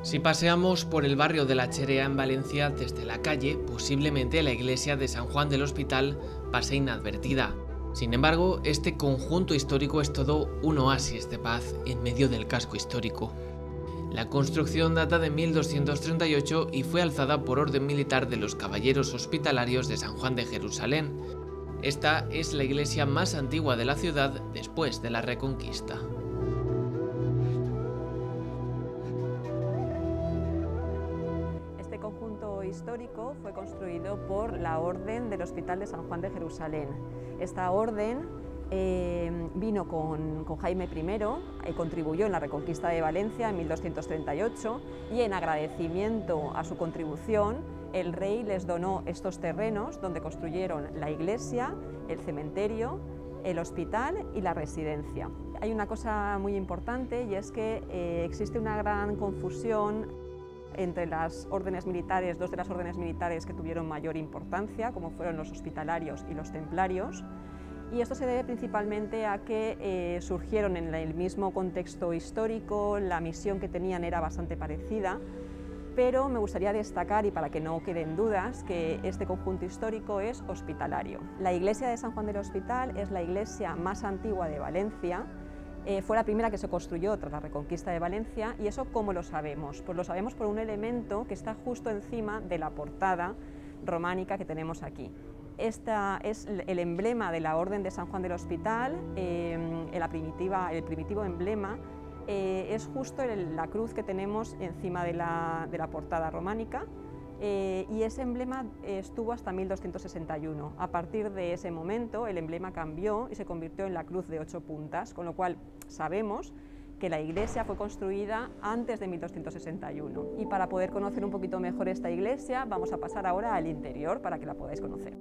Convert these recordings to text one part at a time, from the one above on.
Si paseamos por el barrio de La Cherea en Valencia desde la calle, posiblemente la iglesia de San Juan del Hospital pase inadvertida. Sin embargo, este conjunto histórico es todo un oasis de paz en medio del casco histórico. La construcción data de 1238 y fue alzada por orden militar de los Caballeros Hospitalarios de San Juan de Jerusalén. Esta es la iglesia más antigua de la ciudad después de la Reconquista. Este conjunto histórico fue construido por la Orden del Hospital de San Juan de Jerusalén. Esta orden vino con Jaime I y contribuyó en la Reconquista de Valencia en 1238, y en agradecimiento a su contribución el rey les donó estos terrenos donde construyeron la iglesia, el cementerio, el hospital y la residencia. Hay una cosa muy importante, y es que existe una gran confusión entre las órdenes militares, dos de las órdenes militares que tuvieron mayor importancia, como fueron los hospitalarios y los templarios, y esto se debe principalmente a que surgieron en el mismo contexto histórico, la misión que tenían era bastante parecida, pero me gustaría destacar, y para que no queden dudas, que este conjunto histórico es hospitalario. La iglesia de San Juan del Hospital es la iglesia más antigua de Valencia. Fue la primera que se construyó tras la Reconquista de Valencia. ¿Y eso cómo lo sabemos? Pues lo sabemos por un elemento que está justo encima de la portada románica que tenemos aquí. Esta es el emblema de la Orden de San Juan del Hospital, el primitivo emblema es justo la cruz que tenemos encima de la portada románica. Y ese emblema estuvo hasta 1261. A partir de ese momento el emblema cambió y se convirtió en la cruz de 8 puntas, con lo cual sabemos que la iglesia fue construida antes de 1261. Y para poder conocer un poquito mejor esta iglesia, vamos a pasar ahora al interior para que la podáis conocer.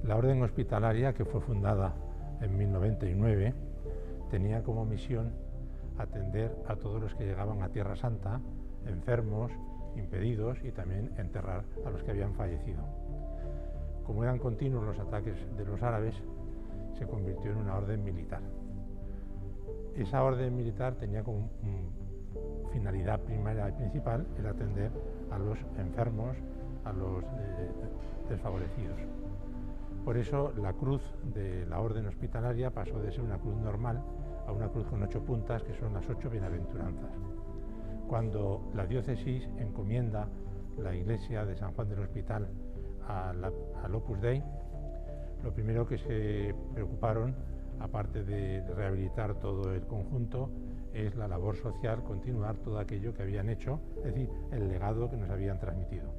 La Orden Hospitalaria, que fue fundada en 1099, tenía como misión atender a todos los que llegaban a Tierra Santa, enfermos, impedidos, y también enterrar a los que habían fallecido. Como eran continuos los ataques de los árabes, se convirtió en una orden militar. Esa orden militar tenía como finalidad primaria y principal el atender a los enfermos, a los desfavorecidos. Por eso la cruz de la Orden Hospitalaria pasó de ser una cruz normal a una cruz con 8 puntas, que son las 8 bienaventuranzas. Cuando la diócesis encomienda la iglesia de San Juan del Hospital al Opus Dei, lo primero que se preocuparon, aparte de rehabilitar todo el conjunto, es la labor social, continuar todo aquello que habían hecho, es decir, el legado que nos habían transmitido.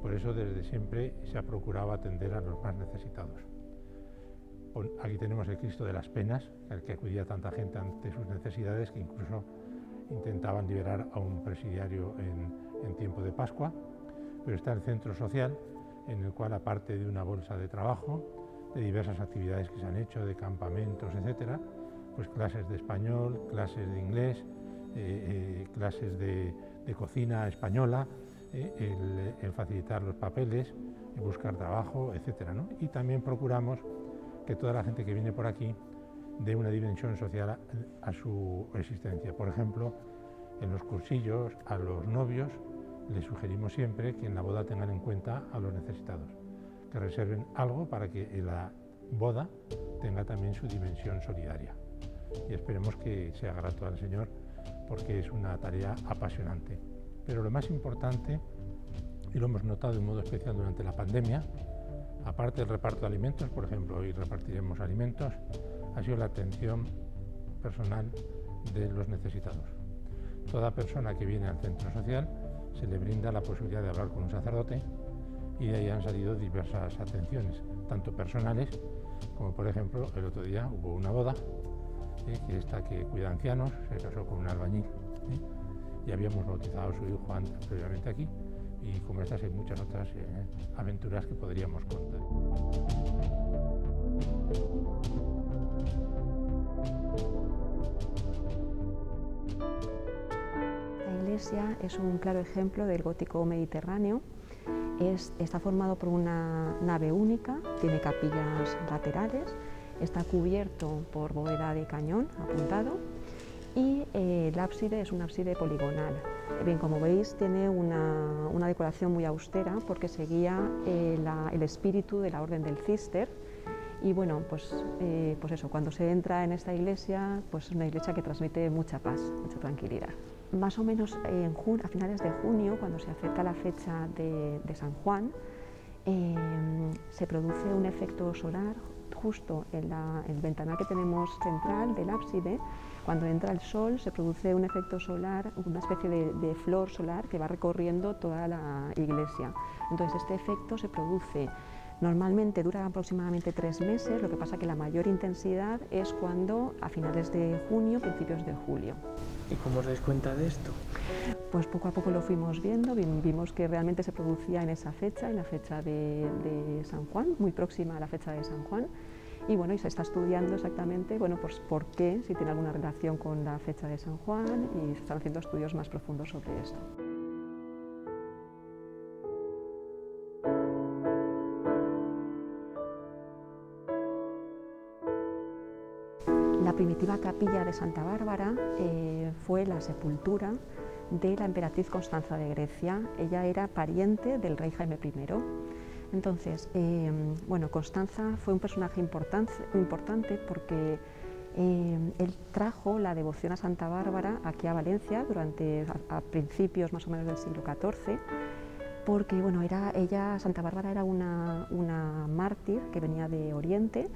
Por eso desde siempre se ha procurado atender a los más necesitados. Aquí tenemos el Cristo de las Penas, al que acudía tanta gente ante sus necesidades, que incluso intentaban liberar a un presidiario en tiempo de Pascua. Pero está el centro social, en el cual, aparte de una bolsa de trabajo, de diversas actividades que se han hecho, de campamentos, etcétera, pues clases de español, clases de inglés, clases de cocina española, el facilitar los papeles, buscar trabajo, etcétera, ¿no? Y también procuramos que toda la gente que viene por aquí dé una dimensión social a su existencia. Por ejemplo, en los cursillos a los novios les sugerimos siempre que en la boda tengan en cuenta a los necesitados, que reserven algo para que la boda tenga también su dimensión solidaria. Y esperemos que sea grato al Señor, porque es una tarea apasionante. Pero lo más importante, y lo hemos notado de modo especial durante la pandemia, aparte del reparto de alimentos, por ejemplo, hoy repartiremos alimentos, ha sido la atención personal de los necesitados. Toda persona que viene al centro social se le brinda la posibilidad de hablar con un sacerdote, y de ahí han salido diversas atenciones, tanto personales como, por ejemplo, el otro día hubo una boda, que esta que cuida ancianos, se casó con un albañil, y habíamos bautizado a su hijo previamente aquí, y como estas hay muchas otras aventuras que podríamos contar. iglesia es un claro ejemplo del gótico mediterráneo. Está formado por una nave única, tiene capillas laterales, está cubierto por bóveda de cañón apuntado y el ábside es un ábside poligonal. Bien, como veis, tiene una decoración muy austera porque seguía el espíritu de la Orden del Císter. Y bueno, pues eso, cuando se entra en esta iglesia, pues es una iglesia que transmite mucha paz, mucha tranquilidad. Más o menos a finales de junio, cuando se acerca la fecha de San Juan, se produce un efecto solar justo en el ventanal que tenemos central del ábside. Cuando entra el sol se produce un efecto solar, una especie de flor solar que va recorriendo toda la iglesia. Entonces este efecto se produce, normalmente dura aproximadamente 3 meses, lo que pasa que la mayor intensidad es cuando a finales de junio, principios de julio. ¿Y cómo os dais cuenta de esto? Pues poco a poco lo fuimos viendo, vimos que realmente se producía en esa fecha, en la fecha de San Juan, muy próxima a la fecha de San Juan. Y bueno, y se está estudiando exactamente, bueno, pues por qué, si tiene alguna relación con la fecha de San Juan, y se están haciendo estudios más profundos sobre esto. La primitiva capilla de Santa Bárbara fue la sepultura de la emperatriz Constanza de Grecia. Ella era pariente del rey Jaime I. Entonces, bueno, Constanza fue un personaje importante porque él trajo la devoción a Santa Bárbara aquí a Valencia a principios más o menos del siglo XIV, porque bueno, Santa Bárbara era una mártir que venía de Oriente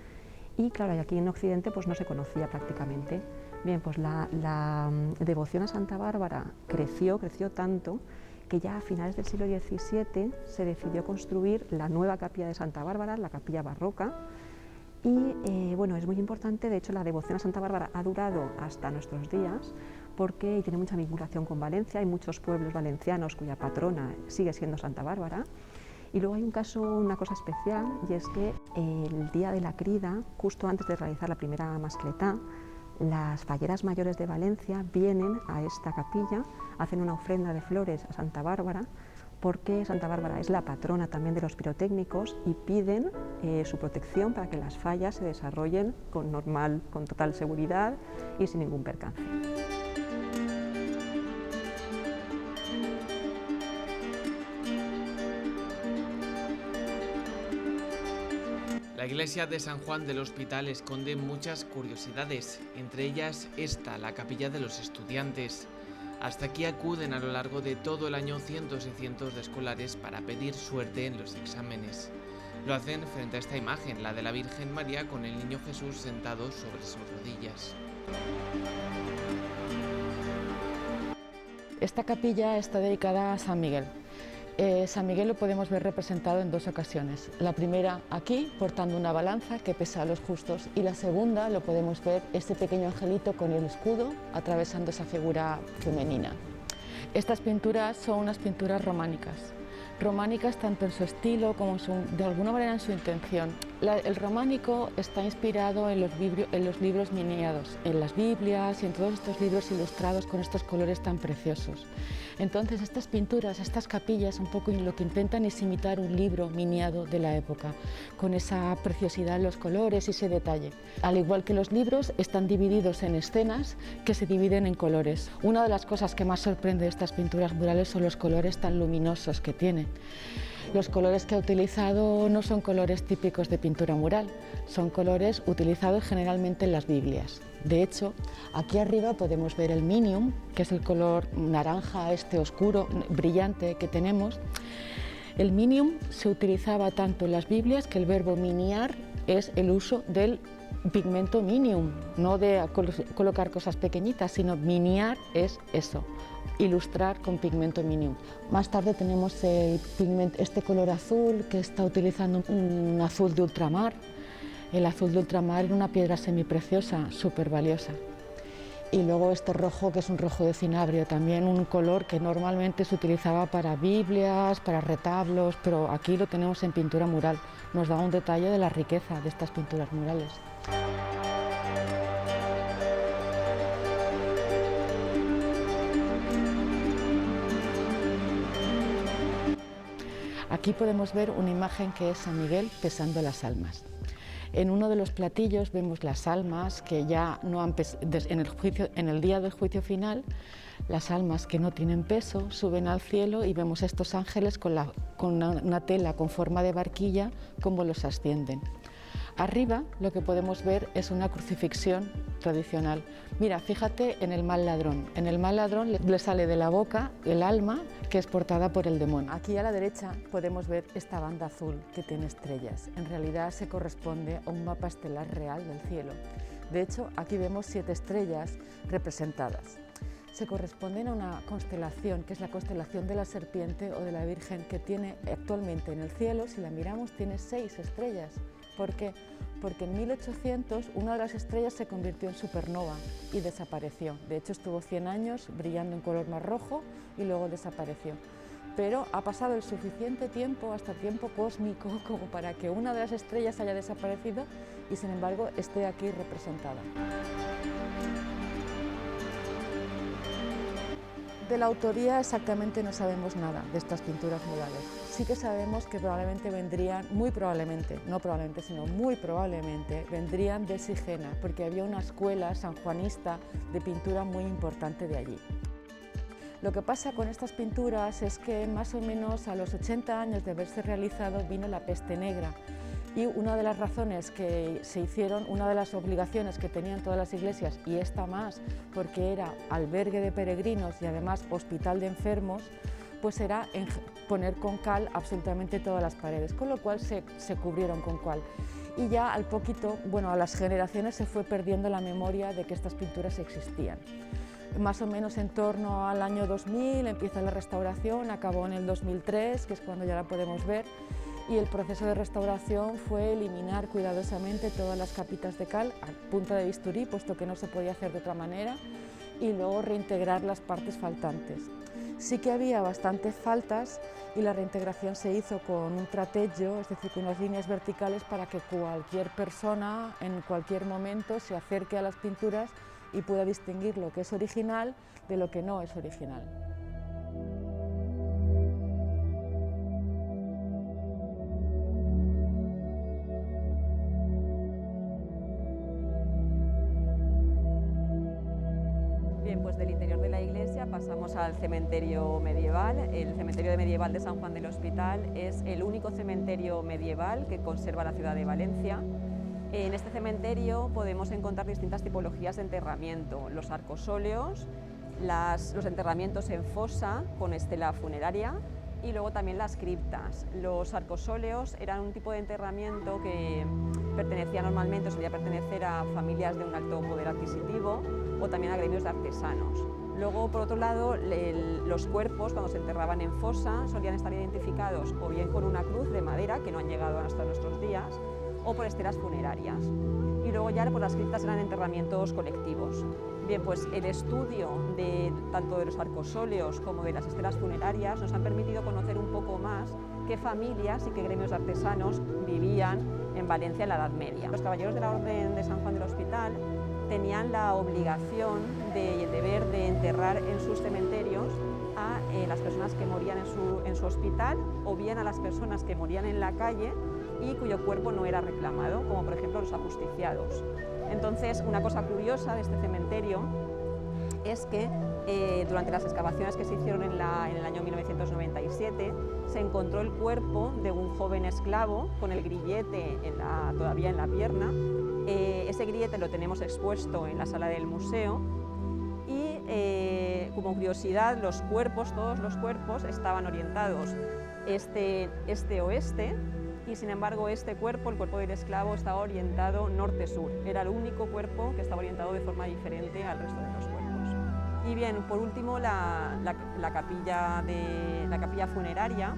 y claro, aquí en Occidente pues no se conocía prácticamente. Bien, pues la devoción a Santa Bárbara creció tanto que ya a finales del siglo XVII se decidió construir la nueva capilla de Santa Bárbara, la capilla barroca, y bueno, es muy importante, de hecho la devoción a Santa Bárbara ha durado hasta nuestros días porque tiene mucha vinculación con Valencia, hay muchos pueblos valencianos cuya patrona sigue siendo Santa Bárbara. Y luego hay una cosa especial, y es que el día de la crida, justo antes de realizar la primera mascletá, las falleras mayores de Valencia vienen a esta capilla, hacen una ofrenda de flores a Santa Bárbara, porque Santa Bárbara es la patrona también de los pirotécnicos y piden su protección para que las fallas se desarrollen con total seguridad y sin ningún percance. La iglesia de San Juan del Hospital esconde muchas curiosidades, entre ellas esta, la capilla de los estudiantes. Hasta aquí acuden a lo largo de todo el año cientos y cientos de escolares para pedir suerte en los exámenes. Lo hacen frente a esta imagen, la de la Virgen María con el Niño Jesús sentado sobre sus rodillas. Esta capilla está dedicada a San Miguel. San Miguel lo podemos ver representado en 2 ocasiones. La primera aquí, portando una balanza que pesa a los justos, y la segunda lo podemos ver este pequeño angelito con el escudo atravesando esa figura femenina. Estas pinturas son unas pinturas románicas tanto en su estilo como de alguna manera en su intención. El románico está inspirado en los libros miniados, en las Biblias y en todos estos libros ilustrados con estos colores tan preciosos. Entonces estas pinturas, estas capillas, un poco lo que intentan es imitar un libro miniado de la época, con esa preciosidad en los colores y ese detalle. Al igual que los libros, están divididos en escenas que se dividen en colores. Una de las cosas que más sorprende de estas pinturas murales son los colores tan luminosos que tienen. Los colores que ha utilizado no son colores típicos de pintura mural, son colores utilizados generalmente en las Biblias. De hecho, aquí arriba podemos ver el minium, que es el color naranja oscuro, brillante que tenemos. El minium se utilizaba tanto en las Biblias que el verbo miniar es el uso del pigmento minium, no de colocar cosas pequeñitas, sino miniar es eso, ilustrar con pigmento minium. Más tarde tenemos este color azul que está utilizando un azul de ultramar. El azul de ultramar era una piedra semipreciosa, súper valiosa. Y luego este rojo, que es un rojo de cinabrio, también un color que normalmente se utilizaba para Biblias, para retablos, pero aquí lo tenemos en pintura mural. Nos da un detalle de la riqueza de estas pinturas murales. Aquí podemos ver una imagen que es San Miguel pesando las almas. En uno de los platillos vemos las almas que ya no han en el día del juicio final, las almas que no tienen peso suben al cielo y vemos a estos ángeles con una tela con forma de barquilla como los ascienden. Arriba lo que podemos ver es una crucifixión tradicional. Mira, fíjate en el mal ladrón. En el mal ladrón le sale de la boca el alma que es portada por el demonio. Aquí a la derecha podemos ver esta banda azul que tiene estrellas. En realidad se corresponde a un mapa estelar real del cielo. De hecho, aquí vemos 7 estrellas representadas. Se corresponden a una constelación, que es la constelación de la serpiente o de la Virgen, que tiene actualmente en el cielo, si la miramos, tiene 6 estrellas. ¿Por qué? Porque en 1800 una de las estrellas se convirtió en supernova y desapareció. De hecho, estuvo 100 años brillando en color más rojo y luego desapareció. Pero ha pasado el suficiente tiempo, hasta tiempo cósmico, como para que una de las estrellas haya desaparecido y, sin embargo, esté aquí representada. De la autoría exactamente no sabemos nada de estas pinturas murales. Sí que sabemos que probablemente vendrían, muy probablemente, no probablemente, sino muy probablemente, vendrían de Sigena, porque había una escuela sanjuanista de pintura muy importante de allí. Lo que pasa con estas pinturas es que más o menos a los 80 años de haberse realizado vino la peste negra. Y una de las razones que se hicieron, una de las obligaciones que tenían todas las iglesias, y esta más porque era albergue de peregrinos y además hospital de enfermos, pues era poner con cal absolutamente todas las paredes, con lo cual se cubrieron con cal. Y ya al poquito, bueno, a las generaciones se fue perdiendo la memoria de que estas pinturas existían. Más o menos en torno al año 2000 empieza la restauración, acabó en el 2003, que es cuando ya la podemos ver. Y el proceso de restauración fue eliminar cuidadosamente todas las capitas de cal a punta de bisturí, puesto que no se podía hacer de otra manera, y luego reintegrar las partes faltantes. Sí que había bastantes faltas y la reintegración se hizo con un trateggio, es decir, con unas líneas verticales para que cualquier persona en cualquier momento se acerque a las pinturas y pueda distinguir lo que es original de lo que no es original. Bien, pues del interior de la iglesia pasamos al cementerio medieval. El cementerio medieval de San Juan del Hospital es el único cementerio medieval que conserva la ciudad de Valencia. En este cementerio podemos encontrar distintas tipologías de enterramiento, los arcosóleos, los enterramientos en fosa con estela funeraria y luego también las criptas. Los arcosóleos eran un tipo de enterramiento que pertenecía normalmente, solía pertenecer a familias de un alto poder adquisitivo o también a gremios de artesanos. Luego, por otro lado, los cuerpos, cuando se enterraban en fosa, solían estar identificados o bien con una cruz de madera, que no han llegado hasta nuestros días, o por estelas funerarias. Y luego ya por las criptas eran enterramientos colectivos. Bien, pues el estudio tanto de los arcosóleos como de las estelas funerarias nos han permitido conocer un poco más qué familias y qué gremios de artesanos vivían en Valencia en la Edad Media. Los caballeros de la Orden de San Juan del Hospital tenían la obligación y el deber de enterrar en sus cementerios a las personas que morían en su hospital o bien a las personas que morían en la calle y cuyo cuerpo no era reclamado, como por ejemplo los ajusticiados. Entonces, una cosa curiosa de este cementerio es que durante las excavaciones que se hicieron en el año 1997 se encontró el cuerpo de un joven esclavo con el grillete todavía en la pierna. Ese grillete lo tenemos expuesto en la sala del museo y como curiosidad todos los cuerpos estaban orientados este-oeste y sin embargo este cuerpo, el cuerpo del esclavo, estaba orientado norte-sur. Era el único cuerpo que estaba orientado de forma diferente al resto de los cuerpos. Y bien, por último, la capilla funeraria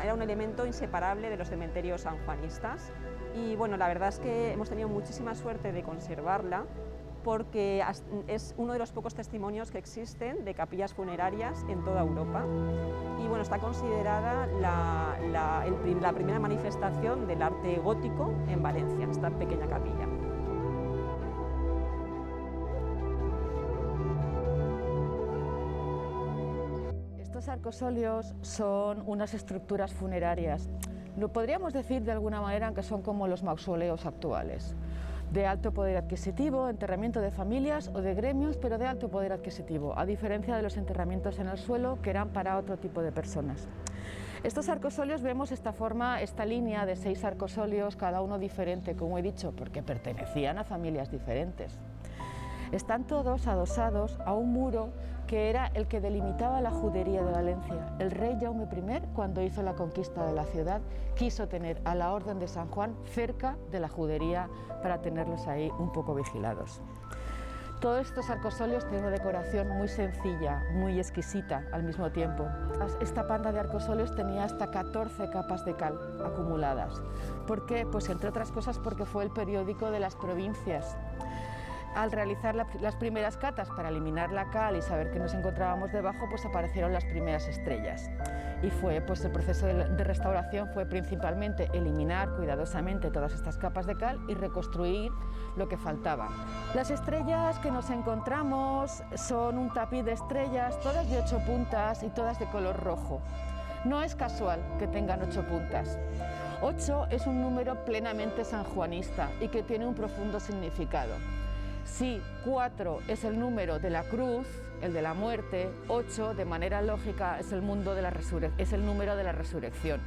era un elemento inseparable de los cementerios sanjuanistas y bueno, la verdad es que hemos tenido muchísima suerte de conservarla porque es uno de los pocos testimonios que existen de capillas funerarias en toda Europa y bueno, está considerada la primera manifestación del arte gótico en Valencia, esta pequeña capilla. Estos arcosolios son unas estructuras funerarias. Lo podríamos decir de alguna manera que son como los mausoleos actuales, de alto poder adquisitivo, enterramiento de familias o de gremios, pero de alto poder adquisitivo, a diferencia de los enterramientos en el suelo que eran para otro tipo de personas. Estos arcosolios vemos esta línea de 6 arcosolios, cada uno diferente, como he dicho, porque pertenecían a familias diferentes. Están todos adosados a un muro que era el que delimitaba la judería de Valencia. El rey Jaume I, cuando hizo la conquista de la ciudad, quiso tener a la Orden de San Juan cerca de la judería para tenerlos ahí un poco vigilados. Todos estos arcosolios tienen una decoración muy sencilla, muy exquisita al mismo tiempo. Esta panda de arcosolios tenía hasta 14 capas de cal acumuladas. ¿Por qué? Pues entre otras cosas porque fue el periódico de las provincias. Al realizar las primeras catas para eliminar la cal y saber que nos encontrábamos debajo, pues aparecieron las primeras estrellas. Y el proceso de restauración fue principalmente eliminar cuidadosamente todas estas capas de cal y reconstruir lo que faltaba. Las estrellas que nos encontramos son un tapiz de estrellas, todas de 8 puntas y todas de color rojo. No es casual que tengan 8 puntas. 8 es un número plenamente sanjuanista y que tiene un profundo significado. Si 4 es el número de la cruz, el de la muerte, 8 de manera lógica es el número de la resurrección.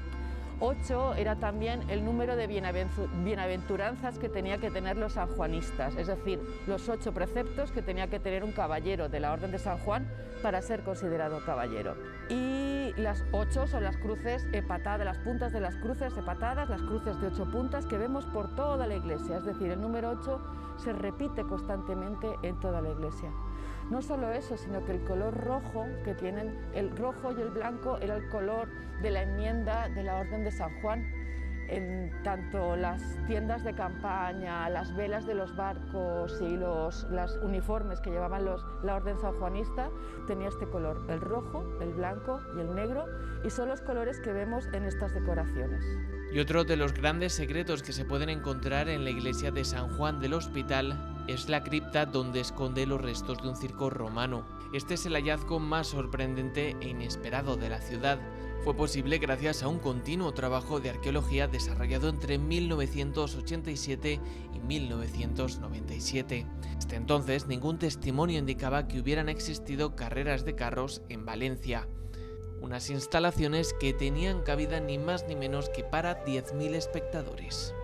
8 era también el número de bienaventuranzas que tenía que tener los sanjuanistas, es decir, los 8 preceptos que tenía que tener un caballero de la Orden de San Juan para ser considerado caballero. Y las 8 son las cruces hepatadas, las puntas de las cruces hepatadas, las cruces de 8 puntas que vemos por toda la iglesia, es decir, el número 8 se repite constantemente en toda la iglesia. No solo eso, sino que el color rojo que tienen, el rojo y el blanco, era el color de la enmienda de la Orden de San Juan. En tanto las tiendas de campaña, las velas de los barcos y los uniformes que llevaban la Orden sanjuanista, tenía este color, el rojo, el blanco y el negro, y son los colores que vemos en estas decoraciones. Y otro de los grandes secretos que se pueden encontrar en la iglesia de San Juan del Hospital es la cripta donde esconde los restos de un circo romano. Este es el hallazgo más sorprendente e inesperado de la ciudad. Fue posible gracias a un continuo trabajo de arqueología desarrollado entre 1987 y 1997. Hasta entonces, ningún testimonio indicaba que hubieran existido carreras de carros en Valencia. Unas instalaciones que tenían cabida ni más ni menos que para 10.000 espectadores.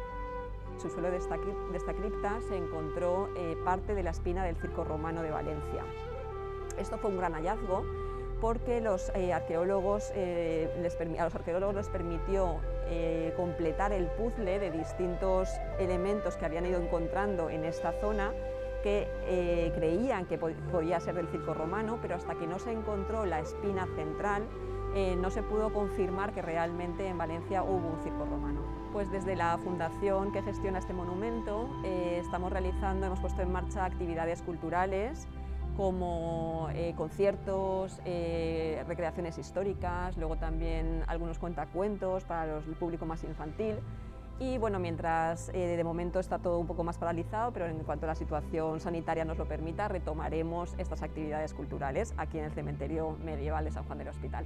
En el subsuelo de esta cripta se encontró parte de la espina del circo romano de Valencia. Esto fue un gran hallazgo porque a los arqueólogos les permitió completar el puzzle de distintos elementos que habían ido encontrando en esta zona que creían que podía ser del circo romano, pero hasta que no se encontró la espina central no se pudo confirmar que realmente en Valencia hubo un circo romano. Pues desde la fundación que gestiona este monumento hemos puesto en marcha actividades culturales como conciertos, recreaciones históricas, luego también algunos cuentacuentos para el público más infantil. Y bueno, mientras de momento está todo un poco más paralizado, pero en cuanto la situación sanitaria nos lo permita, retomaremos estas actividades culturales aquí en el cementerio medieval de San Juan del Hospital.